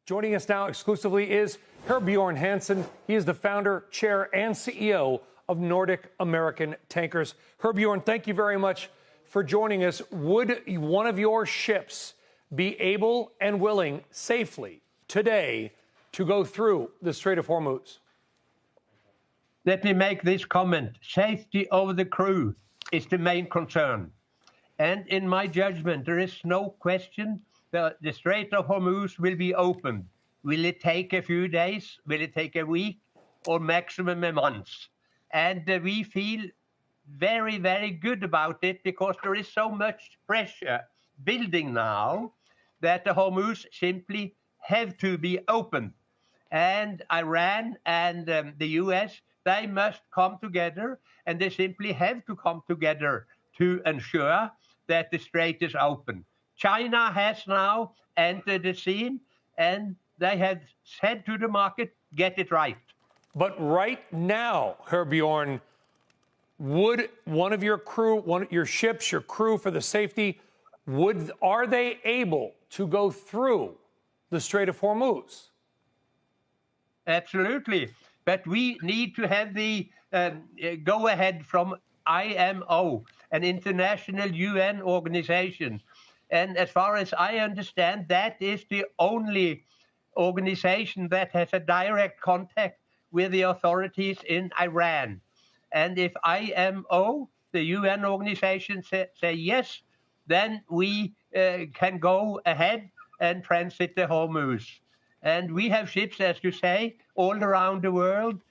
Joining us now exclusively is Herbjorn Hansson. He is the founder, chair, and CEO of Nordic American Tankers. Herbjorn, thank you very much for joining us. Would one of your ships be able and willing safely today to go through the Strait of Hormuz? Let me make this comment. Safety of the crew is the main concern. And in my judgment, there is no question the Strait of Hormuz will be opened. Will it take a few days? Will it take a week? Or maximum a month? And we feel very, very good about it because there is so much pressure building now that the Hormuz simply have to be opened. And Iran and the US, they must come together, and they simply have to come together to ensure that the strait is open. China has now entered the scene, and they have said to the market, get it right. But right now, Herbjorn, would one of your crew, your ships, your crew for the safety, are they able to go through the Strait of Hormuz? Absolutely. But we need to have the go-ahead from IMO, an international UN organization. And as far as I understand, that is the only organization that has a direct contact with the authorities in Iran. And if IMO, the UN organization, say yes, then we can go ahead and transit the Hormuz. And we have ships, as you say, all around the world.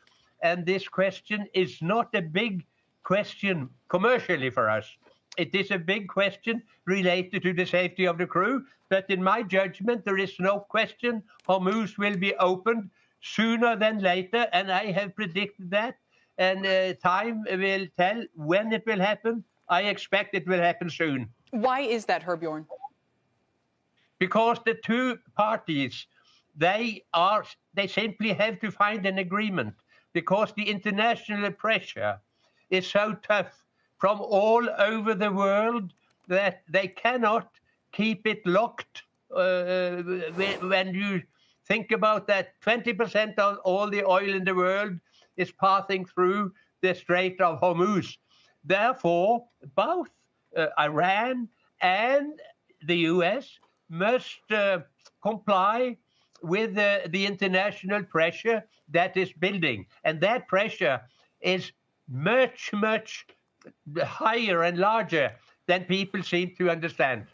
And this question is not a big question commercially for us. It is a big question related to the safety of the crew. But in my judgment, there is no question Hormuz will be opened sooner than later. And I have predicted that. And time will tell when it will happen. I expect it will happen soon. Why is that, Herbjorn? Because the two parties, they simply have to find an agreement, because the international pressure is so tough from all over the world that they cannot keep it locked. When you think about that, 20% of all the oil in the world is passing through the Strait of Hormuz. Therefore, both Iran and the US must comply with the international pressure that is building. And that pressure is much, much higher and larger than people seem to understand.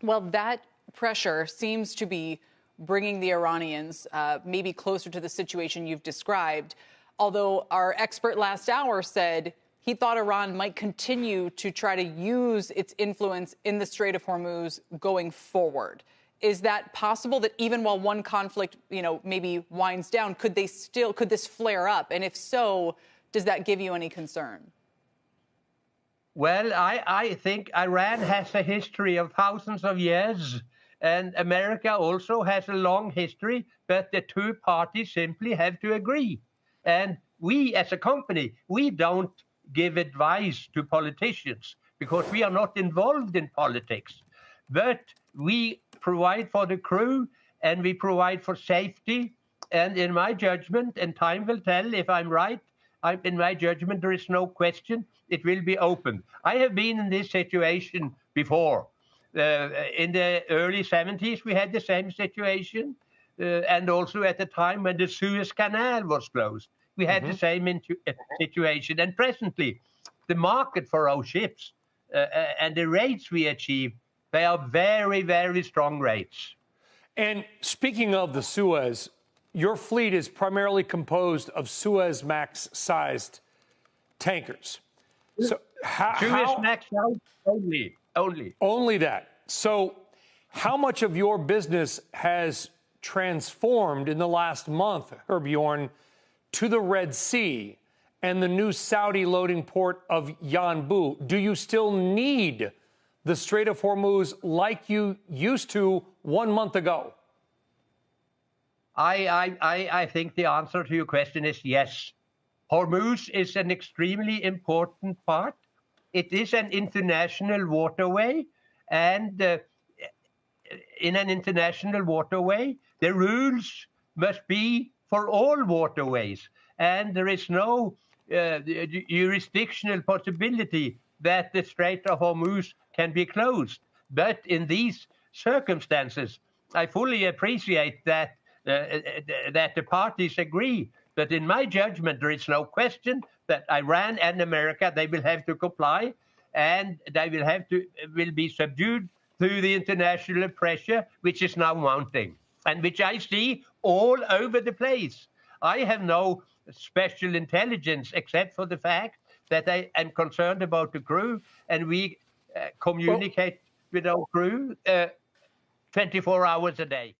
Well, that pressure seems to be bringing the Iranians maybe closer to the situation you've described, although our expert last hour said he thought Iran might continue to try to use its influence in the Strait of Hormuz going forward. Is that possible, that even while one conflict, maybe winds down, could this flare up? And if so, does that give you any concern? Well, I think Iran has a history of thousands of years, and America also has a long history, but the two parties simply have to agree. And we, as a company, we don't give advice to politicians because we are not involved in politics. But we provide for the crew and we provide for safety. And in my judgment, and time will tell if I'm right, in my judgment, there is no question it will be opened. I have been in this situation before. In the early 70s, we had the same situation. And also at the time when the Suez Canal was closed, we had the same situation. And presently, the market for our ships and the rates we achieve, they are very, very strong rates. And speaking of the Suez, your fleet is primarily composed of Suezmax-sized tankers. So Suezmax only that. So how much of your business has transformed in the last month, Herbjorn, to the Red Sea and the new Saudi loading port of Yanbu? Do you still need the Strait of Hormuz like you used to 1 month ago? I think the answer to your question is yes. Hormuz is an extremely important part. It is an international waterway, and in an international waterway, the rules must be for all waterways, and there is no jurisdictional possibility that the Strait of Hormuz can be closed. But in these circumstances, I fully appreciate that that the parties agree. But in my judgment, there is no question that Iran and America, they will have to comply, and they will be subdued through the international pressure, which is now mounting, and which I see all over the place. I have no special intelligence except for the fact that I am concerned about the crew, and we communicate with our crew 24 hours a day.